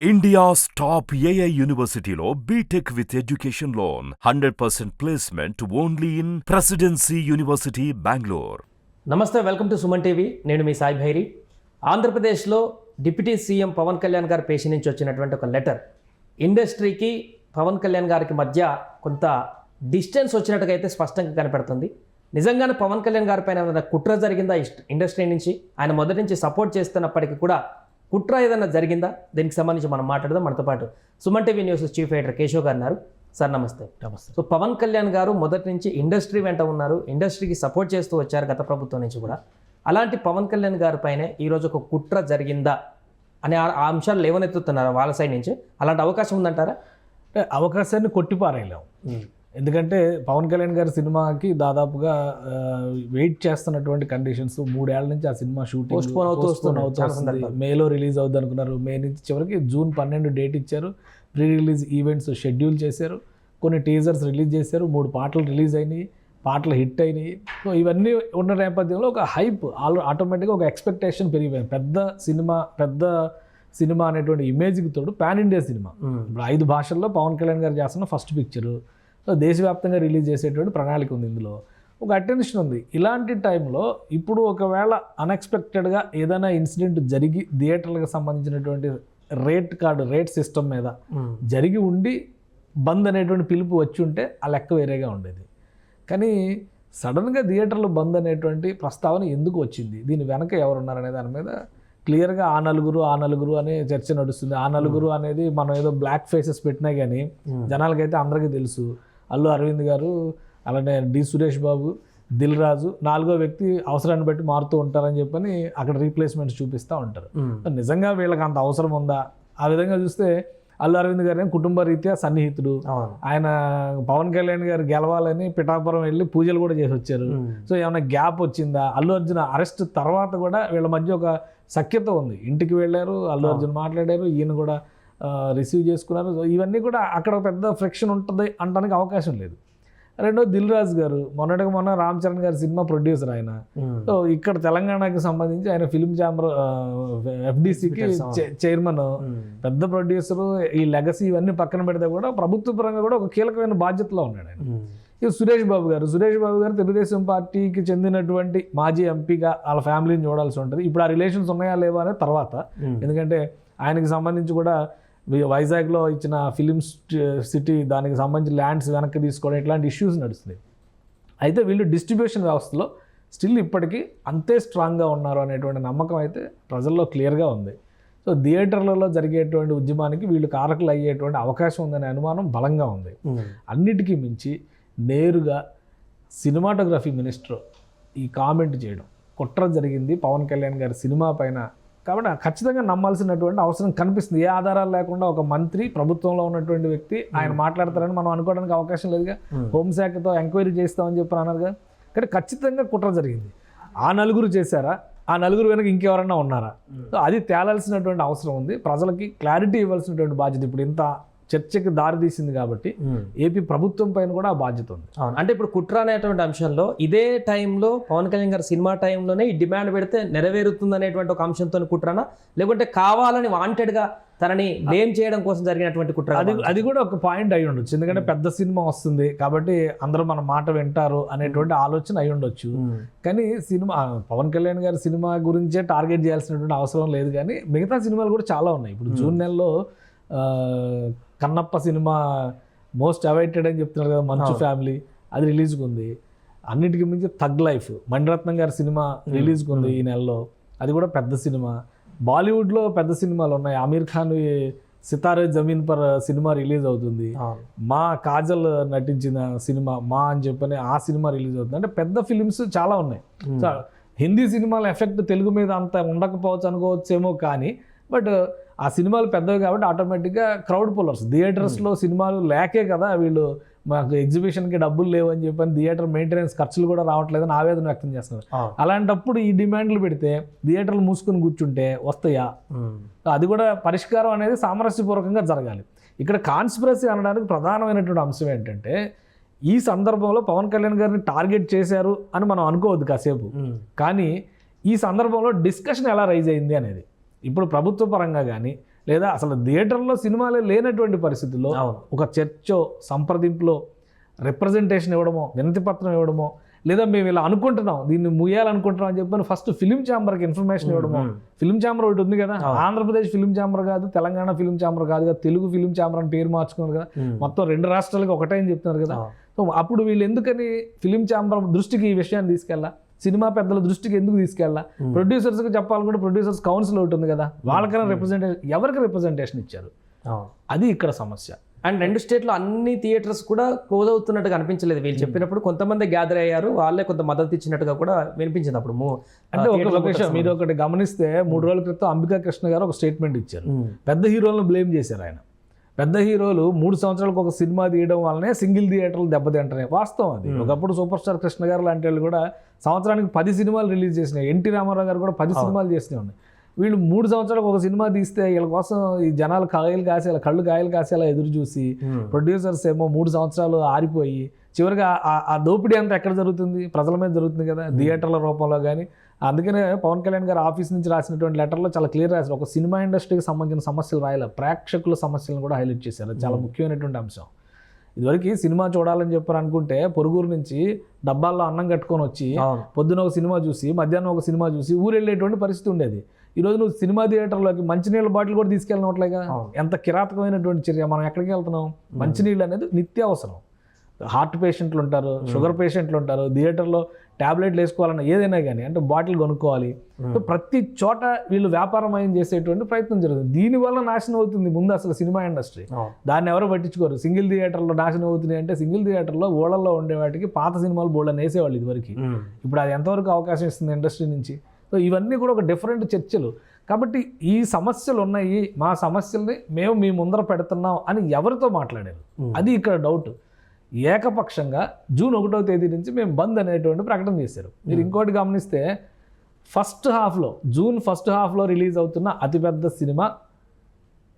India's top AI university లో BTech with education loan, 100% placement only in Presidency University, Bangalore. నమస్తే, welcome to Suman TV. నేను మీ సాయి భైరి. ఆంధ్రప్రదేశ్లో deputy CM Pawan Kalyan గారి పేషి నుంచి వచ్చినటువంటి ఒక లెటర్ ఇండస్ట్రీకి పవన్ కళ్యాణ్ గారికి మధ్య కొంత డిస్టెన్స్ వచ్చినట్టుగా అయితే స్పష్టంగా కనపడుతుంది. నిజంగానే పవన్ కళ్యాణ్ గారి పైన ఏమైనా కుట్ర జరిగిందా ఇండస్ట్రీ నుంచి? ఆయన మొదటి నుంచి సపోర్ట్ చేస్తున్నప్పటికీ కూడా కుట్ర ఏదైనా జరిగిందా? దీనికి సంబంధించి మనం మాట్లాడదాం. మనతో పాటు Suman TV news chief editor Keshav గారు ఉన్నారు. సార్ నమస్తే. నమస్తే. సో పవన్ కళ్యాణ్ గారు మొదటి నుంచి ఇండస్ట్రీ వెంట ఉన్నారు, ఇండస్ట్రీకి సపోర్ట్ చేస్తూ వచ్చారు గత ప్రభుత్వం నుంచి కూడా. అలాంటి పవన్ కళ్యాణ్ గారి పైన ఈరోజు ఒక కుట్ర జరిగిందా అనే ఆ అంశాలు లేవనెత్తుతున్నారు వాళ్ళ సైడ్ నుంచి. అలాంటి అవకాశం ఉందంటారా? అంటే అవకాశాన్ని కొట్టిపారేయలేము. ఎందుకంటే పవన్ కళ్యాణ్ గారి సినిమాకి దాదాపుగా వెయిట్ చేస్తున్నటువంటి కండిషన్స్ 3 ఏళ్ల నుంచి ఆ సినిమా షూటింగ్ పోస్ట్పోన్ అవుతుంది. మేలో రిలీజ్ అవుద్ది అనుకున్నారు. మే నుంచి చివరికి జూన్ 12 డేట్ ఇచ్చారు. ప్రీ రిలీజ్ ఈవెంట్స్ షెడ్యూల్ చేశారు. కొన్ని టీజర్స్ రిలీజ్ చేశారు. 3 పాటలు రిలీజ్ అయినాయి, పాటలు హిట్ అయినాయి. సో ఇవన్నీ ఉన్న నేపథ్యంలో ఒక హైప్ ఆటోమేటిక్గా ఒక ఎక్స్పెక్టేషన్ పెరిగిపోయింది. పెద్ద సినిమా అనేటువంటి ఇమేజ్కి తోడు పాన్ ఇండియా సినిమా. ఇప్పుడు 5 భాషల్లో పవన్ కళ్యాణ్ గారు చేస్తున్న ఫస్ట్ పిక్చరు. సో దేశవ్యాప్తంగా రిలీజ్ చేసేటువంటి ప్రణాళిక ఉంది. ఇందులో ఒక అటెన్షన్ ఉంది. ఇలాంటి టైంలో ఇప్పుడు ఒకవేళ అన్ఎక్స్పెక్టెడ్గా ఏదైనా ఇన్సిడెంట్ జరిగి థియేటర్లకు సంబంధించినటువంటి రేట్ సిస్టమ్ మీద జరిగి ఉండి బంద్ అనేటువంటి పిలుపు వచ్చి ఉంటే ఆ లెక్క వేరేగా ఉండేది. కానీ సడన్గా థియేటర్లు బంద్ అనేటువంటి ప్రస్తావన ఎందుకు వచ్చింది, దీని వెనక ఎవరున్నారనే దాని మీద క్లియర్గా ఆ నలుగురు అనే చర్చ నడుస్తుంది. ఆ నలుగురు అనేది మనం ఏదో బ్లాక్ ఫేసెస్ పెట్టినా కానీ జనాలకైతే అందరికీ తెలుసు. అల్లు అరవింద్ గారు, అలానే డి సురేష్ బాబు, దిల్ రాజు, 4వ వ్యక్తి అవసరాన్ని బట్టి మారుతూ ఉంటారని చెప్పని అక్కడ రీప్లేస్మెంట్స్ చూపిస్తూ ఉంటారు. నిజంగా వీళ్ళకి అంత అవసరం ఉందా? ఆ విధంగా చూస్తే అల్లు అరవింద్ గారు కుటుంబ రీత్యా సన్నిహితుడు. ఆయన పవన్ కళ్యాణ్ గారు గెలవాలని పిఠాపురం వెళ్ళి పూజలు కూడా చేసి వచ్చారు. సో ఏమైనా గ్యాప్ వచ్చిందా? అల్లు అర్జున్ అరెస్ట్ తర్వాత కూడా వీళ్ళ మధ్య ఒక సఖ్యత ఉంది. ఇంటికి వెళ్ళారు, అల్లు అర్జున్ మాట్లాడారు, ఈయన కూడా రిసీవ్ చేసుకున్నారు. సో ఇవన్నీ కూడా అక్కడ పెద్ద ఫ్రిక్షన్ ఉంటుంది అనడానికి అవకాశం లేదు. రెండో దిల్ రాజు గారు మొన్న రామ్ చరణ్ గారి సినిమా ప్రొడ్యూసర్ ఆయన. సో ఇక్కడ తెలంగాణకి సంబంధించి ఆయన ఫిల్మ్ ఛాంబర్ FDCకి చైర్మన్, పెద్ద ప్రొడ్యూసరు. ఈ లెగసీ ఇవన్నీ పక్కన పెడితే కూడా ప్రభుత్వ పరంగా కూడా ఒక కీలకమైన బాధ్యతలో ఉన్నాడు ఆయన. ఇక సురేష్ బాబు గారు తెలుగుదేశం పార్టీకి చెందినటువంటి మాజీ ఎంపీగా వాళ్ళ ఫ్యామిలీని చూడాల్సి ఉంటుంది. ఇప్పుడు ఆ రిలేషన్స్ ఉన్నాయా లేవా అనే తర్వాత, ఎందుకంటే ఆయనకి సంబంధించి కూడా వైజాగ్లో ఇచ్చిన ఫిలిం సిటీ దానికి సంబంధించి ల్యాండ్స్ వెనక్కి తీసుకోవడం ఇట్లాంటి ఇష్యూస్ నడుస్తున్నాయి. అయితే వీళ్ళు డిస్ట్రిబ్యూషన్ వ్యవస్థలో స్టిల్ ఇప్పటికీ అంతే స్ట్రాంగ్గా ఉన్నారు అనేటువంటి నమ్మకం అయితే ప్రజల్లో క్లియర్గా ఉంది. సో థియేటర్లలో జరిగేటువంటి ఉద్యమానికి వీళ్ళు కారకులు అయ్యేటువంటి అవకాశం ఉందనే అనుమానం బలంగా ఉంది. అన్నిటికీ మించి నేరుగా సినిమాటోగ్రఫీ మినిస్టర్ ఈ కామెంట్ చేయడం, కుట్ర జరిగింది పవన్ కళ్యాణ్ గారి సినిమా పైన, కాబట్టి ఖచ్చితంగా నమ్మాల్సినటువంటి అవసరం కనిపిస్తుంది. ఏ ఆధారాలు లేకుండా ఒక మంత్రి, ప్రభుత్వంలో ఉన్నటువంటి వ్యక్తి ఆయన మాట్లాడతారని మనం అనుకోవడానికి అవకాశం లేదుగా. హోంశాఖతో ఎంక్వైరీ చేస్తామని చెప్పి అన్నారుగా. కానీ ఖచ్చితంగా కుట్ర జరిగింది. ఆ నలుగురు చేశారా? ఆ నలుగురు వెనక ఇంకెవరన్నా ఉన్నారా? సో అది తేలాల్సినటువంటి అవసరం ఉంది. ప్రజలకి క్లారిటీ ఇవ్వాల్సినటువంటి బాధ్యత ఇప్పుడు ఇంత చర్చకి దారితీసింది కాబట్టి ఏపీ ప్రభుత్వం పైన కూడా ఆ బాధ్యత ఉంది. అవును, అంటే ఇప్పుడు కుట్ర అనేటువంటి అంశంలో ఇదే టైంలో పవన్ కళ్యాణ్ గారు సినిమా టైంలోనే ఈ డిమాండ్ పెడితే నెరవేరుతుంది అనేటువంటి ఒక అంశంతో కుట్రనా, లేకుంటే కావాలని వాంటెడ్గా తనని బ్లేమ్ చేయడం కోసం జరిగినటువంటి కుట్ర? అది కూడా ఒక పాయింట్ అయి ఉండొచ్చు. ఎందుకంటే పెద్ద సినిమా వస్తుంది కాబట్టి అందరూ మన మాట వింటారు అనేటువంటి ఆలోచన అయి ఉండొచ్చు. కానీ పవన్ కళ్యాణ్ గారి సినిమా గురించే టార్గెట్ చేయాల్సినటువంటి అవసరం లేదు. కానీ మిగతా సినిమాలు కూడా చాలా ఉన్నాయి. ఇప్పుడు జూన్ నెలలో కన్నప్ప సినిమా మోస్ట్ అవైటెడ్ అని చెప్తున్నారు కదా, మంచు ఫ్యామిలీ, అది రిలీజ్కి ఉంది. అన్నిటికీ మించి థగ్ లైఫ్ మణిరత్నం గారి సినిమా రిలీజ్కి ఉంది ఈ నెలలో. అది కూడా పెద్ద సినిమా. బాలీవుడ్లో పెద్ద సినిమాలు ఉన్నాయి. ఆమీర్ ఖాన్ సితారే జమీన్ పర్ సినిమా రిలీజ్ అవుతుంది. మా కాజల్ నటించిన సినిమా మా అని చెప్పని ఆ సినిమా రిలీజ్ అవుతుంది. అంటే పెద్ద ఫిలిమ్స్ చాలా ఉన్నాయి. సో హిందీ సినిమాల ఎఫెక్ట్ తెలుగు మీద అంత ఉండకపోవచ్చు అనుకోవచ్చేమో, కానీ బట్ ఆ సినిమాలు పెద్దవి కాబట్టి ఆటోమేటిక్గా క్రౌడ్ పుల్లర్స్. థియేటర్స్లో సినిమాలు లేకే కదా వీళ్ళు మాకు ఎగ్జిబిషన్కి డబ్బులు లేవని చెప్పని థియేటర్ మెయింటెనెన్స్ ఖర్చులు కూడా రావట్లేదని ఆవేదన వ్యక్తం చేస్తున్నారు. అలాంటప్పుడు ఈ డిమాండ్లు పెడితే థియేటర్లు మూసుకొని కూర్చుంటే వస్తాయా? అది కూడా పరిష్కారం అనేది సామరస్యపూర్వకంగా జరగాలి. ఇక్కడ కాన్స్పిరసీ అనడానికి ప్రధానమైనటువంటి అంశం ఏంటంటే, ఈ సందర్భంలో పవన్ కళ్యాణ్ గారిని టార్గెట్ చేశారు అని మనం అనుకోవద్దు కాసేపు. కానీ ఈ సందర్భంలో డిస్కషన్ ఎలా రైజ్ అయింది అనేది ఇప్పుడు ప్రభుత్వ పరంగా కానీ లేదా అసలు థియేటర్లో సినిమాలే లేనటువంటి పరిస్థితుల్లో ఒక చర్చో సంప్రదింపులో రిప్రజెంటేషన్ ఇవ్వడమో, వినతి పత్రం ఇవ్వడమో, లేదా మేము ఇలా అనుకుంటున్నాం, దీన్ని ముయ్యాలనుకుంటున్నాం అని చెప్పి ఫస్ట్ ఫిలిం ఛాంబర్కి ఇన్ఫర్మేషన్ ఇవ్వడము. ఫిలిం ఛాంబర్ ఒకటి ఉంది కదా, ఆంధ్రప్రదేశ్ ఫిలిం ఛాంబర్ కాదు, తెలంగాణ ఫిలిం ఛాంబర్ కాదు కదా, తెలుగు ఫిలిం ఛాంబర్ అని పేరు మార్చుకున్నారు కదా, మొత్తం 2 రాష్ట్రాలకి ఒకటే అని చెప్తున్నారు కదా. సో అప్పుడు వీళ్ళు ఎందుకని ఫిలిం ఛాంబర్ దృష్టికి ఈ విషయాన్ని తీసుకెళ్ళా, సినిమా పెద్దల దృష్టికి ఎందుకు తీసుకెళ్ళా, ప్రొడ్యూసర్స్కి చెప్పాలనుకుంటే ప్రొడ్యూసర్స్ కౌన్సిల్ ఒకటి ఉంది కదా, వాళ్ళకైనా రిప్రజెంటేషన్, ఎవరికి రిప్రజెంటేషన్ ఇచ్చారు? అది ఇక్కడ సమస్య. అండ్ 2 స్టేట్లో అన్ని థియేటర్స్ కూడా క్లోజ్ అవుతున్నట్టుగా అనిపించలేదు వీళ్ళు చెప్పినప్పుడు. కొంతమంది గ్యాదర్ అయ్యారు, వాళ్ళే కొంత మద్దతు ఇచ్చినట్టుగా కూడా వినిపించింది అప్పుడు. అంటే ఒక విషయం మీరు ఒకటి గమనిస్తే 3 రోజుల క్రితం అంబికా కృష్ణ గారు ఒక స్టేట్మెంట్ ఇచ్చారు. పెద్ద హీరోలను బ్లేమ్ చేశారు ఆయన. పెద్ద హీరోలు 3 సంవత్సరాలకు ఒక సినిమా తీయడం వల్లనే సింగిల్ థియేటర్లు దెబ్బతింటాయి. వాస్తవం అది. ఒకప్పుడు సూపర్ స్టార్ కృష్ణ గారు లాంటి వాళ్ళు కూడా సంవత్సరానికి 10 సినిమాలు రిలీజ్ చేసినాయి. ఎన్టీ రామారావు గారు కూడా 10 సినిమాలు చేసినాయి ఉన్నాయి. వీళ్ళు 3 సంవత్సరాలకు ఒక సినిమా తీస్తే వీళ్ళ కోసం ఈ జనాలు కళ్ళు కాయలు కాసేలా ఎదురు చూసి, ప్రొడ్యూసర్స్ ఏమో 3 సంవత్సరాలు ఆరిపోయి చివరిగా ఆ దోపిడీ అంతా ఎక్కడ జరుగుతుంది? ప్రజల మీద జరుగుతుంది కదా, థియేటర్ల రూపంలో కానీ. అందుకనే పవన్ కళ్యాణ్ గారు ఆఫీస్ నుంచి రాసినటువంటి లెటర్లో చాలా క్లియర్ రాశారు. ఒక సినిమా ఇండస్ట్రీకి సంబంధించిన సమస్యలు రాయాలి, ప్రేక్షకుల సమస్యలను కూడా హైలైట్ చేశారు. అది చాలా ముఖ్యమైనటువంటి అంశం. ఇదివరకు సినిమా చూడాలని చెప్పారు అనుకుంటే పొరుగురు నుంచి డబ్బాల్లో అన్నం కట్టుకొని వచ్చి పొద్దున ఒక సినిమా చూసి, మధ్యాహ్నం ఒక సినిమా చూసి ఊరు వెళ్ళేటువంటి పరిస్థితి ఉండేది. ఈరోజు నువ్వు సినిమా థియేటర్లోకి మంచినీళ్ళ బాటిల్ కూడా తీసుకెళ్ళినట్లేగా. ఎంత కిరాతకమైనటువంటి చర్య. మనం ఎక్కడికి వెళ్తున్నాం? మంచినీళ్ళు అనేది నిత్యావసరం. హార్ట్ పేషెంట్లు ఉంటారు, షుగర్ పేషెంట్లు ఉంటారు, థియేటర్లో ట్యాబ్లెట్లు వేసుకోవాలన్నా ఏదైనా కానీ అంటే బాటిల్ కొనుక్కోవాలి. ప్రతి చోట వీళ్ళు వ్యాపారమయం చేసేటువంటి ప్రయత్నం జరుగుతుంది. దీనివల్ల నాశనం అవుతుంది ముందు అసలు సినిమా ఇండస్ట్రీ. దాన్ని ఎవరు పట్టించుకోరు. సింగిల్ థియేటర్లో నాశనం అవుతున్నాయి అంటే సింగిల్ థియేటర్లో ఊళ్ళల్లో ఉండే వాటికి పాత సినిమాలు బోల్డని వేసేవాళ్ళు ఇదివరకు. ఇప్పుడు అది ఎంతవరకు అవకాశం ఇస్తుంది ఇండస్ట్రీ నుంచి? సో ఇవన్నీ కూడా ఒక డిఫరెంట్ చర్చలు. కాబట్టి ఈ సమస్యలు ఉన్నాయి, మా సమస్యల్ని మేము మీ ముందర పెడుతున్నాం అని ఎవరితో మాట్లాడారు? అది ఇక్కడ డౌట్. ఏకపక్షంగా జూన్ 1వ తేదీ నుంచి మేము బంద్ అనేటువంటి ప్రకటన చేశారు. మీరు ఇంకోటి గమనిస్తే జూన్ ఫస్ట్ హాఫ్లో రిలీజ్ అవుతున్న అతిపెద్ద సినిమా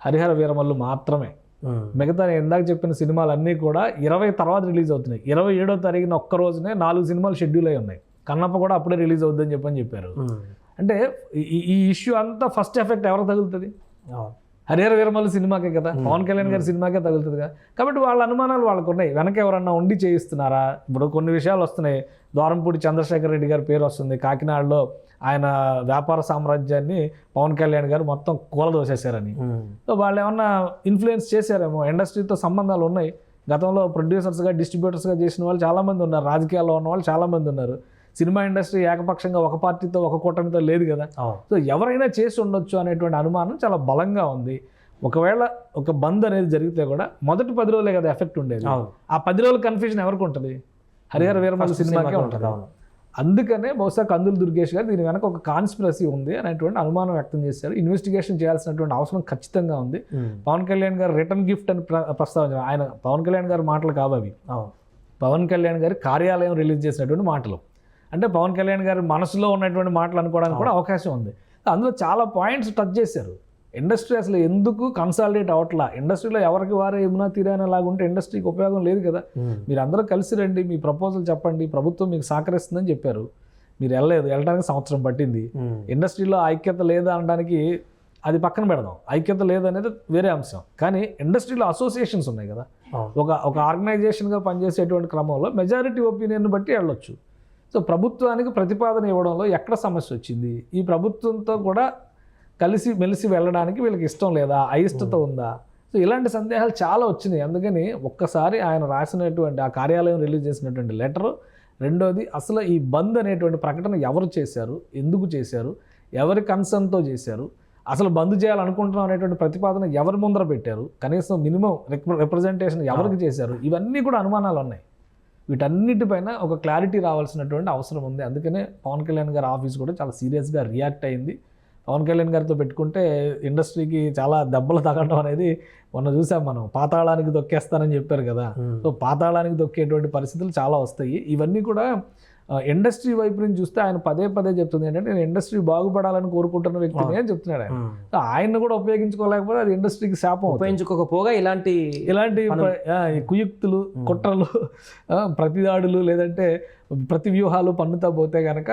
హరిహర వీరమల్లు మాత్రమే. మిగతా నేను ఇందాక చెప్పిన సినిమాలన్నీ కూడా 20 తర్వాత రిలీజ్ అవుతున్నాయి. 27వ తారీఖున ఒక్క రోజునే 4 సినిమాలు షెడ్యూల్ అయి ఉన్నాయి. కన్నప్ప కూడా అప్పుడే రిలీజ్ అవుద్దని చెప్పారు. అంటే ఈ ఇష్యూ అంతా ఫస్ట్ ఎఫెక్ట్ ఎవరికి తగులుతుంది? హరిహర వీరమల్లు సినిమాకే కదా, పవన్ కళ్యాణ్ గారి సినిమాకే తగులుతుంది కదా. కాబట్టి వాళ్ళ అనుమానాలు వాళ్ళకు ఉన్నాయి. వెనక ఎవరన్నా ఉండి చేయిస్తున్నారా? ఇప్పుడు కొన్ని విషయాలు వస్తున్నాయి. ద్వారంపూడి చంద్రశేఖర్ రెడ్డి గారి పేరు వస్తుంది. కాకినాడలో ఆయన వ్యాపార సామ్రాజ్యాన్ని పవన్ కళ్యాణ్ గారు మొత్తం కూలదోసేశారని. సో వాళ్ళు ఏమన్నా ఇన్ఫ్లుయెన్స్ చేశారేమో. ఇండస్ట్రీతో సంబంధాలు ఉన్నాయి. గతంలో ప్రొడ్యూసర్స్గా, డిస్ట్రిబ్యూటర్స్గా చేసిన వాళ్ళు చాలామంది ఉన్నారు. రాజకీయాల్లో ఉన్న వాళ్ళు చాలామంది ఉన్నారు. సినిమా ఇండస్ట్రీ ఏకపక్షంగా ఒక పార్టీతో, ఒక కూటమితో లేదు కదా. సో ఎవరైనా చేసి ఉండొచ్చు అనేటువంటి అనుమానం చాలా బలంగా ఉంది. ఒకవేళ ఒక బంద్ అనేది జరిగితే కూడా మొదటి 10 రోజులే కదా ఎఫెక్ట్ ఉండేది. ఆ 10 రోజుల కన్ఫ్యూజన్ ఎవరికి ఉంటుంది? హరిహర వీరమల్లు సినిమాకే ఉంటుంది. అందుకనే బహుశా కందులు దుర్గేష్ గారు దీని వెనక ఒక కాన్స్పిరసీ ఉంది అనేటువంటి అనుమానం వ్యక్తం చేశారు. ఇన్వెస్టిగేషన్ చేయాల్సినటువంటి అవసరం ఖచ్చితంగా ఉంది. పవన్ కళ్యాణ్ గారు రిటర్న్ గిఫ్ట్ అని ప్రస్తావించారు. ఆయన పవన్ కళ్యాణ్ గారి మాటలు కావవి, పవన్ కళ్యాణ్ గారి కార్యాలయం రిలీజ్ చేసినటువంటి మాటలు. అంటే పవన్ కళ్యాణ్ గారి మనసులో ఉన్నటువంటి మాటలు అనుకోవడానికి కూడా అవకాశం ఉంది. అందులో చాలా పాయింట్స్ టచ్ చేశారు. ఇండస్ట్రీ అసలు ఎందుకు కన్సాలిడేట్ అవట్లా, ఇండస్ట్రీలో ఎవరికి వారే యమునా తీరానేలాగా ఉంటే ఇండస్ట్రీకి ఉపయోగం లేదు కదా. మీరు అందరూ కలిసి రండి, మీ ప్రపోజల్ చెప్పండి, ప్రభుత్వం మీకు సహకరిస్తుందని చెప్పారు. మీరు వెళ్ళడానికి సంవత్సరం పట్టింది. ఇండస్ట్రీలో ఐక్యత లేదా అనడానికి అది పక్కన పెడదాం. ఐక్యత లేదనేది వేరే అంశం. కానీ ఇండస్ట్రీలో అసోసియేషన్స్ ఉన్నాయి కదా. ఒక ఆర్గనైజేషన్గా పనిచేసేటువంటి క్రమంలో మెజారిటీ ఒపీనియన్ బట్టి వెళ్ళొచ్చు. సో ప్రభుత్వానికి ప్రతిపాదన ఇవ్వడంలో ఎక్కడ సమస్య వచ్చింది? ఈ ప్రభుత్వంతో కూడా కలిసి మెలిసి వెళ్ళడానికి వీళ్ళకి ఇష్టం లేదా, అయిష్టత ఉందా? సో ఇలాంటి సందేహాలు చాలా వచ్చినాయి. అందుకని ఒక్కసారి ఆయన రాసినటువంటి ఆ కార్యాలయం రిలీజ్ చేసినటువంటి లెటరు, రెండోది అసలు ఈ బంద్ అనేటువంటి ప్రకటన ఎవరు చేశారు, ఎందుకు చేశారు, ఎవరి కన్సర్న్తో చేశారు, అసలు బంద్ చేయాలనుకుంటున్నాం అనేటువంటి ప్రతిపాదన ఎవరి ముందర పెట్టారు, కనీసం మినిమం రిప్రజెంటేషన్ ఎవరికి చేశారు, ఇవన్నీ కూడా అనుమానాలు ఉన్నాయి. వీటన్నిటిపైన ఒక క్లారిటీ రావాల్సినటువంటి అవసరం ఉంది. అందుకనే పవన్ కళ్యాణ్ గారి ఆఫీస్ కూడా చాలా సీరియస్గా రియాక్ట్ అయింది. పవన్ కళ్యాణ్ గారితో పెట్టుకుంటే ఇండస్ట్రీకి చాలా దెబ్బలు తగలడం అనేది మొన్న చూసాం మనం. పాతాళానికి దొక్కేస్తానని చెప్పారు కదా. సో పాతాళానికి దొక్కేటువంటి పరిస్థితులు చాలా వస్తాయి. ఇవన్నీ కూడా ఇండస్ట్రీ వైపు నుంచి చూస్తే ఆయన పదే చెప్తుంది ఏంటంటే, నేను ఇండస్ట్రీ బాగుపడాలని కోరుకుంటున్న వ్యక్తిని అని చెప్తున్నాడు ఆయన. ఆయన కూడా ఉపయోగించుకోలేకపోతే అది ఇండస్ట్రీకి శాపం. ఉపయోగించుకోకపోగా ఇలాంటి కుయుక్తులు, కుట్రలు, ప్రతిదాడులు లేదంటే ప్రతి వ్యూహాలు పన్నుతా పోతే కనుక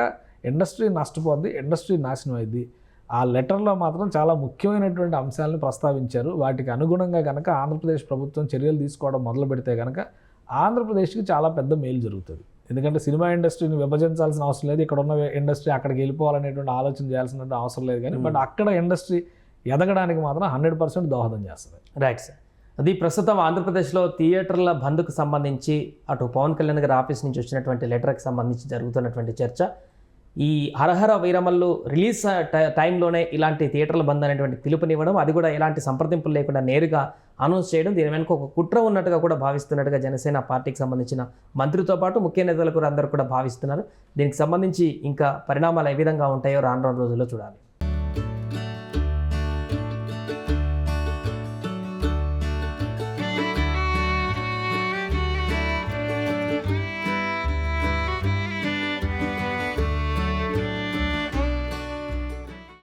ఇండస్ట్రీ నష్టపోద్ది, ఇండస్ట్రీ నాశనం అయింది. ఆ లెటర్లో మాత్రం చాలా ముఖ్యమైనటువంటి అంశాలను ప్రస్తావించారు. వాటికి అనుగుణంగా కనుక ఆంధ్రప్రదేశ్ ప్రభుత్వం చర్యలు తీసుకోవడం మొదలు పెడితే కనుక ఆంధ్రప్రదేశ్కి చాలా పెద్ద మేలు జరుగుతుంది. ఎందుకంటే సినిమా ఇండస్ట్రీని విభజించాల్సిన అవసరం లేదు, ఇక్కడ ఉన్న ఇండస్ట్రీ అక్కడికి వెళ్ళిపోవాలనేటువంటి ఆలోచన చేయాల్సిన అవసరం లేదు. కానీ బట్ అక్కడ ఇండస్ట్రీ ఎదగడానికి మాత్రం 100% దోహదం చేస్తుంది. Right sir. అది ప్రస్తుతం ఆంధ్రప్రదేశ్లో థియేటర్ల బంద్కు సంబంధించి అటు పవన్ కళ్యాణ్ గారి ఆఫీస్ నుంచి వచ్చినటువంటి లెటర్కి సంబంధించి జరుగుతున్నటువంటి చర్చ. ఈ హరహర వీరమల్లు రిలీజ్ టైంలోనే ఇలాంటి థియేటర్ల బంద్ అనేటువంటి పిలుపునివ్వడం, అది కూడా ఎలాంటి సంప్రదింపులు లేకుండా నేరుగా అనౌన్స్ చేయడం, దీని వెనుక ఒక కుట్ర ఉన్నట్టుగా కూడా భావిస్తున్నట్టుగా జనసేన పార్టీకి సంబంధించిన మంత్రితో పాటు ముఖ్య నేతలు కూడా అందరూ కూడా భావిస్తున్నారు. దీనికి సంబంధించి ఇంకా పరిణామాలు ఏ విధంగా ఉంటాయో రాను రోజుల్లో చూడాలి.